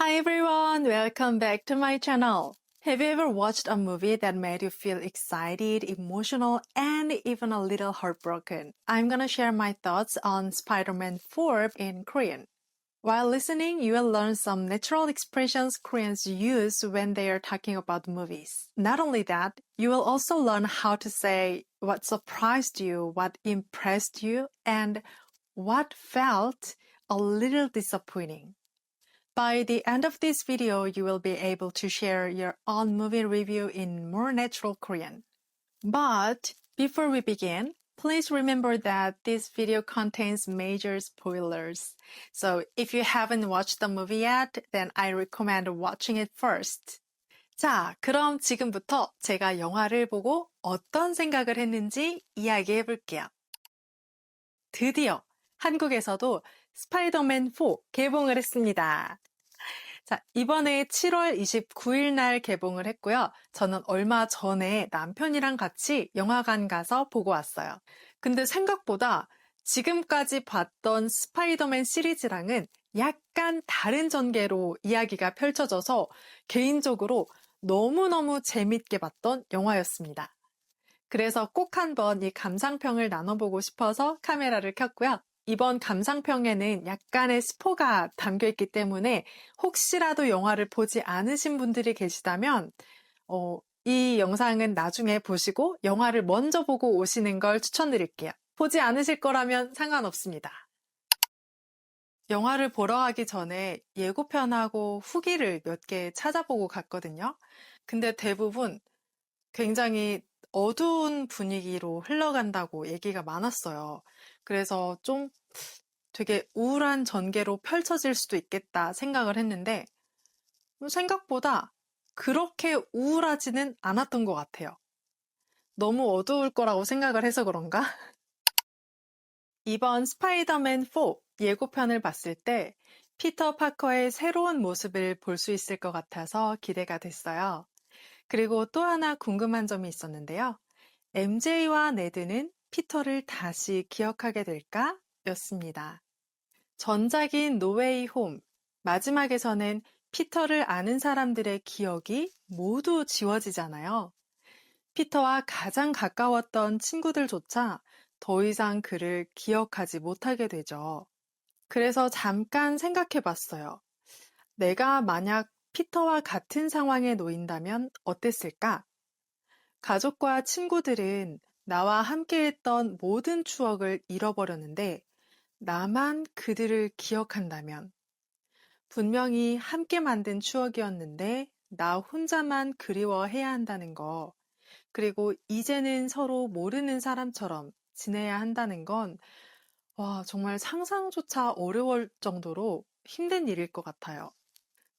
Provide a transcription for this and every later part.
Hi everyone, welcome back to my channel. Have you ever watched a movie that made you feel excited, emotional, and even a little heartbroken? I'm gonna share my thoughts on Spider-Man 4 in Korean. While listening, you will learn some natural expressions Koreans use when they are talking about movies. Not only that, you will also learn how to say what surprised you, what impressed you, and what felt a little disappointing. By the end of this video, you will be able to share your own movie review in more natural Korean. But before we begin, please remember that this video contains major spoilers. So if you haven't watched the movie yet, then I recommend watching it first. 자, 그럼 지금부터 제가 영화를 보고 어떤 생각을 했는지 이야기해 볼게요. 드디어 한국에서도 스파이더맨 4 개봉을 했습니다. 자, 이번에 7월 29일 날 개봉을 했고요. 저는 얼마 전에 남편이랑 같이 영화관 가서 보고 왔어요. 근데 생각보다 지금까지 봤던 스파이더맨 시리즈랑은 약간 다른 전개로 이야기가 펼쳐져서 개인적으로 너무너무 재밌게 봤던 영화였습니다. 그래서 꼭 한번 이 감상평을 나눠보고 싶어서 카메라를 켰고요. 이번 감상평에는 약간의 스포가 담겨있기 때문에 혹시라도 영화를 보지 않으신 분들이 계시다면 이 영상은 나중에 보시고 영화를 먼저 보고 오시는 걸 추천드릴게요. 보지 않으실 거라면 상관없습니다. 영화를 보러 가기 전에 예고편하고 후기를 몇 개 찾아보고 갔거든요. 근데 대부분 굉장히 어두운 분위기로 흘러간다고 얘기가 많았어요. 그래서 좀 되게 우울한 전개로 펼쳐질 수도 있겠다 생각을 했는데 생각보다 그렇게 우울하지는 않았던 것 같아요. 너무 어두울 거라고 생각을 해서 그런가? 이번 스파이더맨 4 예고편을 봤을 때 피터 파커의 새로운 모습을 볼 수 있을 것 같아서 기대가 됐어요. 그리고 또 하나 궁금한 점이 있었는데요. MJ와 네드는 피터를 다시 기억하게 될까? 였습니다. 전작인 노웨이 홈, 마지막에서는 피터를 아는 사람들의 기억이 모두 지워지잖아요. 피터와 가장 가까웠던 친구들조차 더 이상 그를 기억하지 못하게 되죠. 그래서 잠깐 생각해 봤어요. 내가 만약 피터와 같은 상황에 놓인다면 어땠을까? 가족과 친구들은 나와 함께했던 모든 추억을 잃어버렸는데 나만 그들을 기억한다면 분명히 함께 만든 추억이었는데 나 혼자만 그리워해야 한다는 거 그리고 이제는 서로 모르는 사람처럼 지내야 한다는 건 정말 상상조차 어려울 정도로 힘든 일일 것 같아요.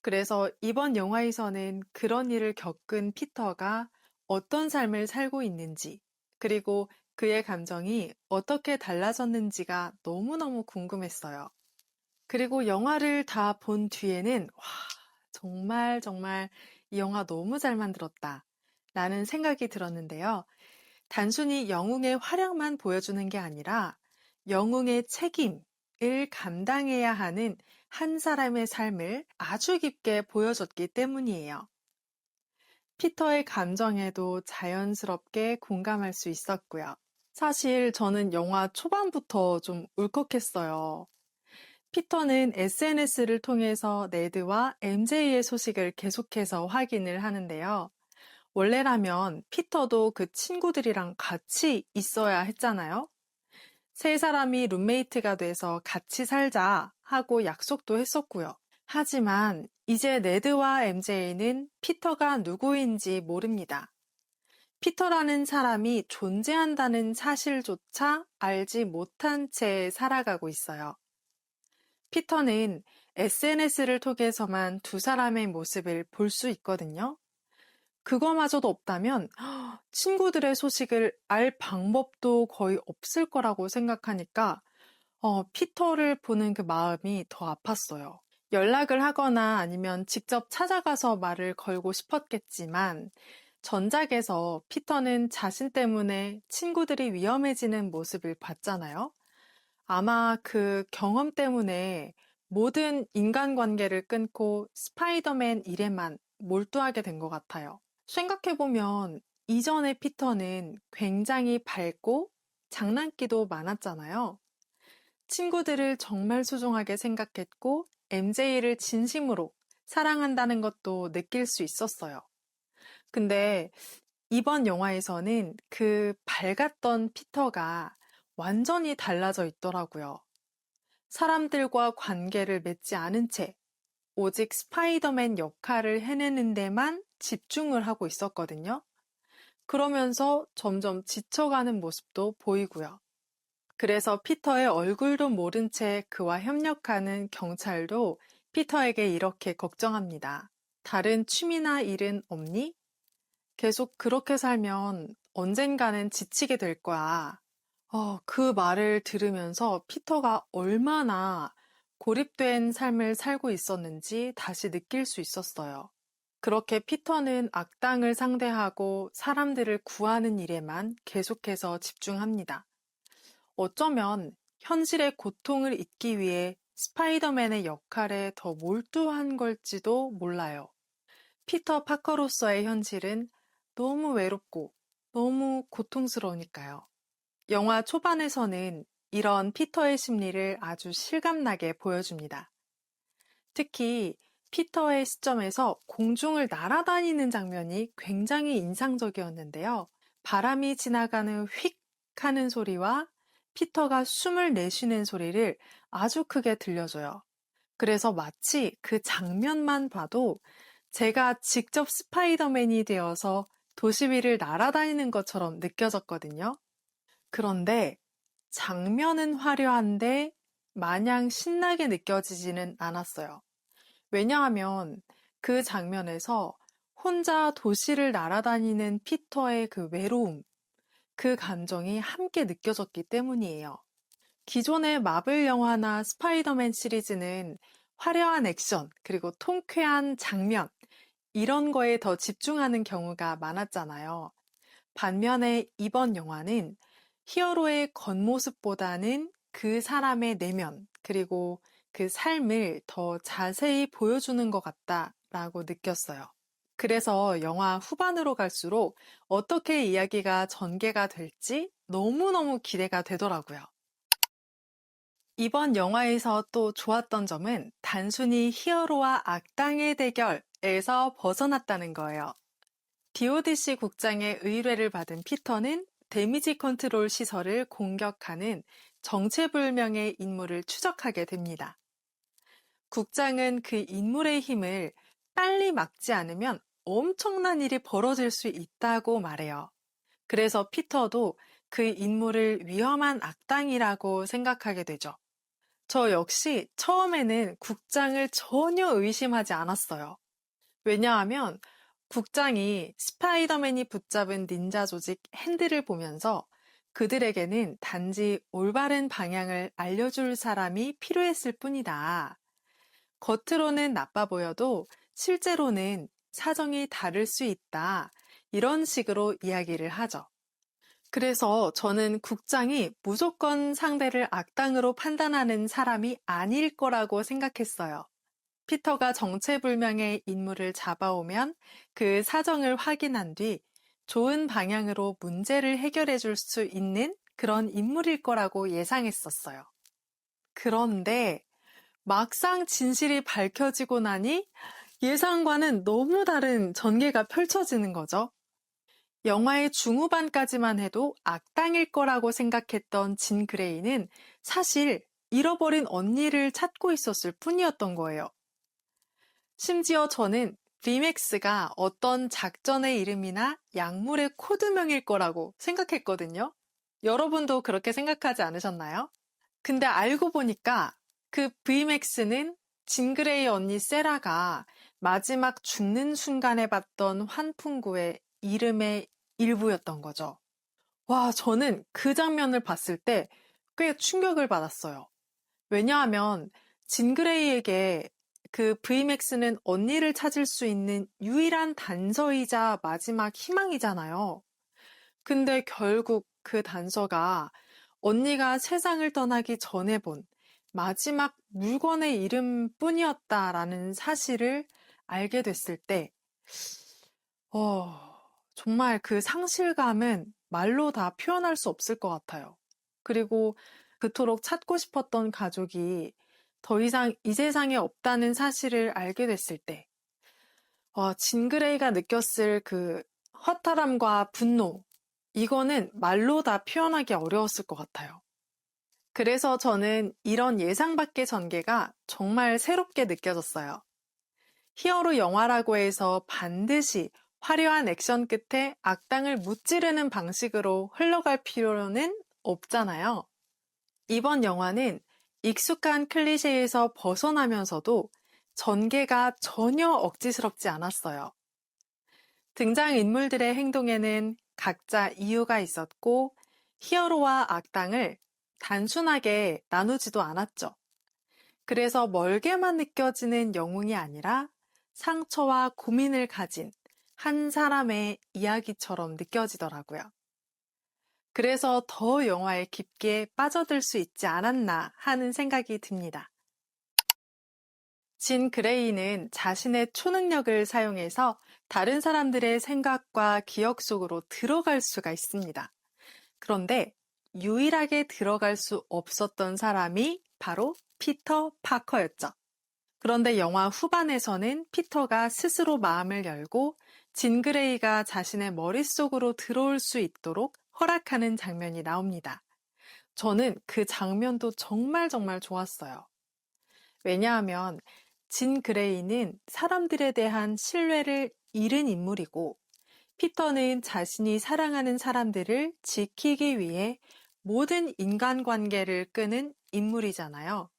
그래서 이번 영화에서는 그런 일을 겪은 피터가 어떤 삶을 살고 있는지, 그리고 그의 감정이 어떻게 달라졌는지가 너무너무 궁금했어요. 그리고 영화를 다 본 뒤에는, 정말 이 영화 너무 잘 만들었다. 라는 생각이 들었는데요. 단순히 영웅의 활약만 보여주는 게 아니라 영웅의 책임을 감당해야 하는 한 사람의 삶을 아주 깊게 보여줬기 때문이에요. 피터의 감정에도 자연스럽게 공감할 수 있었고요. 사실 저는 영화 초반부터 좀 울컥했어요. 피터는 SNS를 통해서 네드와 MJ의 소식을 계속해서 확인을 하는데요. 원래라면 피터도 그 친구들이랑 같이 있어야 했잖아요. 세 사람이 룸메이트가 돼서 같이 살자 하고 약속도 했었고요. 하지만 이제 네드와 MJ는 피터가 누구인지 모릅니다. 피터라는 사람이 존재한다는 사실조차 알지 못한 채 살아가고 있어요. 피터는 SNS를 통해서만 두 사람의 모습을 볼 수 있거든요. 그거마저도 없다면 친구들의 소식을 알 방법도 거의 없을 거라고 생각하니까 피터를 보는 그 마음이 더 아팠어요. 연락을 하거나 아니면 직접 찾아가서 말을 걸고 싶었겠지만 전작에서 피터는 자신 때문에 친구들이 위험해지는 모습을 봤잖아요. 아마 그 경험 때문에 모든 인간관계를 끊고 스파이더맨 일에만 몰두하게 된 것 같아요. 생각해보면 이전의 피터는 굉장히 밝고 장난기도 많았잖아요. 친구들을 정말 소중하게 생각했고 MJ를 진심으로 사랑한다는 것도 느낄 수 있었어요. 근데 이번 영화에서는 그 밝았던 피터가 완전히 달라져 있더라고요. 사람들과 관계를 맺지 않은 채 오직 스파이더맨 역할을 해내는 데만 집중을 하고 있었거든요. 그러면서 점점 지쳐가는 모습도 보이고요. 그래서 피터의 얼굴도 모른 채 그와 협력하는 경찰도 피터에게 이렇게 걱정합니다. 다른 취미나 일은 없니? 계속 그렇게 살면 언젠가는 지치게 될 거야. 그 말을 들으면서 피터가 얼마나 고립된 삶을 살고 있었는지 다시 느낄 수 있었어요. 그렇게 피터는 악당을 상대하고 사람들을 구하는 일에만 계속해서 집중합니다. 어쩌면 현실의 고통을 잊기 위해 스파이더맨의 역할에 더 몰두한 걸지도 몰라요. 피터 파커로서의 현실은 너무 외롭고 너무 고통스러우니까요. 영화 초반에서는 이런 피터의 심리를 아주 실감나게 보여줍니다. 특히 피터의 시점에서 공중을 날아다니는 장면이 굉장히 인상적이었는데요. 바람이 지나가는 휙 하는 소리와 피터가 숨을 내쉬는 소리를 아주 크게 들려줘요. 그래서 마치 그 장면만 봐도 제가 직접 스파이더맨이 되어서 도시 위를 날아다니는 것처럼 느껴졌거든요. 그런데 장면은 화려한데 마냥 신나게 느껴지지는 않았어요. 왜냐하면 그 장면에서 혼자 도시를 날아다니는 피터의 그 외로움, 그 감정이 함께 느껴졌기 때문이에요. 기존의 마블 영화나 스파이더맨 시리즈는 화려한 액션, 그리고 통쾌한 장면, 이런 거에 더 집중하는 경우가 많았잖아요. 반면에 이번 영화는 히어로의 겉모습보다는 그 사람의 내면, 그리고 그 삶을 더 자세히 보여주는 것 같다라고 느꼈어요. 그래서 영화 후반으로 갈수록 어떻게 이야기가 전개가 될지 너무너무 기대가 되더라고요. 이번 영화에서 또 좋았던 점은 단순히 히어로와 악당의 대결에서 벗어났다는 거예요. DODC 국장의 의뢰를 받은 피터는 데미지 컨트롤 시설을 공격하는 정체불명의 인물을 추적하게 됩니다. 국장은 그 인물의 힘을 빨리 막지 않으면 엄청난 일이 벌어질 수 있다고 말해요. 그래서 피터도 그 인물을 위험한 악당이라고 생각하게 되죠. 저 역시 처음에는 국장을 전혀 의심하지 않았어요. 왜냐하면 국장이 스파이더맨이 붙잡은 닌자 조직 핸들을 보면서 그들에게는 단지 올바른 방향을 알려줄 사람이 필요했을 뿐이다. 겉으로는 나빠 보여도 실제로는 사정이 다를 수 있다. 이런 식으로 이야기를 하죠. 그래서 저는 국장이 무조건 상대를 악당으로 판단하는 사람이 아닐 거라고 생각했어요. 피터가 정체불명의 인물을 잡아오면 그 사정을 확인한 뒤 좋은 방향으로 문제를 해결해 줄 수 있는 그런 인물일 거라고 예상했었어요. 그런데 막상 진실이 밝혀지고 나니 예상과는 너무 다른 전개가 펼쳐지는 거죠. 영화의 중후반까지만 해도 악당일 거라고 생각했던 진 그레이는 사실 잃어버린 언니를 찾고 있었을 뿐이었던 거예요. 심지어 저는 리맥스가 어떤 작전의 이름이나 약물의 코드명일 거라고 생각했거든요. 여러분도 그렇게 생각하지 않으셨나요? 근데 알고 보니까 그 VMAX는 진그레이 언니 세라가 마지막 죽는 순간에 봤던 환풍구의 이름의 일부였던 거죠. 와, 저는 그 장면을 봤을 때 꽤 충격을 받았어요. 왜냐하면 진그레이에게 그 VMAX는 언니를 찾을 수 있는 유일한 단서이자 마지막 희망이잖아요. 근데 결국 그 단서가 언니가 세상을 떠나기 전에 본 마지막 물건의 이름뿐이었다라는 사실을 알게 됐을 때, 정말 그 상실감은 말로 다 표현할 수 없을 것 같아요. 그리고 그토록 찾고 싶었던 가족이 더 이상 이 세상에 없다는 사실을 알게 됐을 때, 진 그레이가 느꼈을 그 허탈함과 분노, 이거는 말로 다 표현하기 어려웠을 것 같아요. 그래서 저는 이런 예상 밖의 전개가 정말 새롭게 느껴졌어요. 히어로 영화라고 해서 반드시 화려한 액션 끝에 악당을 무찌르는 방식으로 흘러갈 필요는 없잖아요. 이번 영화는 익숙한 클리셰에서 벗어나면서도 전개가 전혀 억지스럽지 않았어요. 등장인물들의 행동에는 각자 이유가 있었고 히어로와 악당을 단순하게 나누지도 않았죠. 그래서 멀게만 느껴지는 영웅이 아니라 상처와 고민을 가진 한 사람의 이야기처럼 느껴지더라고요. 그래서 더 영화에 깊게 빠져들 수 있지 않았나 하는 생각이 듭니다. 진 그레이는 자신의 초능력을 사용해서 다른 사람들의 생각과 기억 속으로 들어갈 수가 있습니다. 그런데 유일하게 들어갈 수 없었던 사람이 바로 피터 파커였죠. 그런데 영화 후반에서는 피터가 스스로 마음을 열고 진 그레이가 자신의 머릿속으로 들어올 수 있도록 허락하는 장면이 나옵니다. 저는 그 장면도 정말 좋았어요. 왜냐하면 진 그레이는 사람들에 대한 신뢰를 잃은 인물이고 피터는 자신이 사랑하는 사람들을 지키기 위해 모든 인간관계를 끄는 인물이잖아요.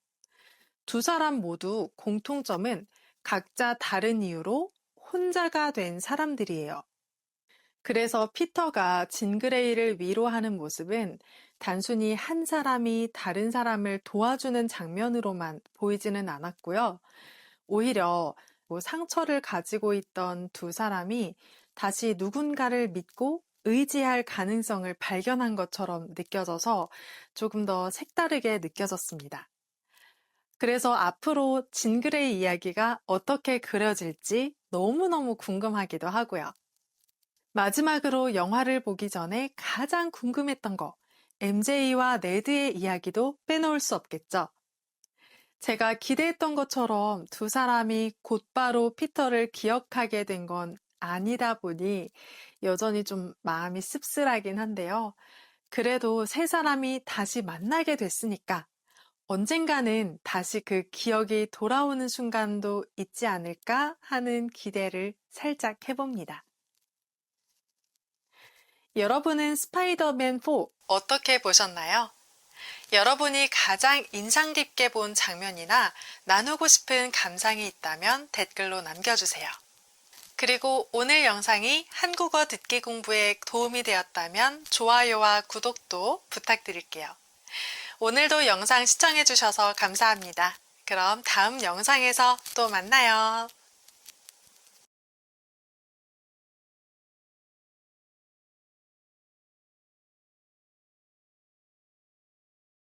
두 사람 모두 공통점은 각자 다른 이유로 혼자가 된 사람들이에요. 그래서 피터가 진 그레이를 위로하는 모습은 단순히 한 사람이 다른 사람을 도와주는 장면으로만 보이지는 않았고요. 오히려 상처를 가지고 있던 두 사람이 다시 누군가를 믿고 의지할 가능성을 발견한 것처럼 느껴져서 조금 더 색다르게 느껴졌습니다. 그래서 앞으로 진 그레이 이야기가 어떻게 그려질지 너무너무 궁금하기도 하고요. 마지막으로 영화를 보기 전에 가장 궁금했던 거, MJ와 네드의 이야기도 빼놓을 수 없겠죠. 제가 기대했던 것처럼 두 사람이 곧바로 피터를 기억하게 된 건 아니다 보니 여전히 좀 마음이 씁쓸하긴 한데요. 그래도 세 사람이 다시 만나게 됐으니까 언젠가는 다시 그 기억이 돌아오는 순간도 있지 않을까 하는 기대를 살짝 해봅니다. 여러분은 스파이더맨 4 어떻게 보셨나요? 여러분이 가장 인상 깊게 본 장면이나 나누고 싶은 감상이 있다면 댓글로 남겨주세요. 그리고 오늘 영상이 한국어 듣기 공부에 도움이 되었다면 좋아요와 구독도 부탁드릴게요. 오늘도 영상 시청해주셔서 감사합니다. 그럼 다음 영상에서 또 만나요.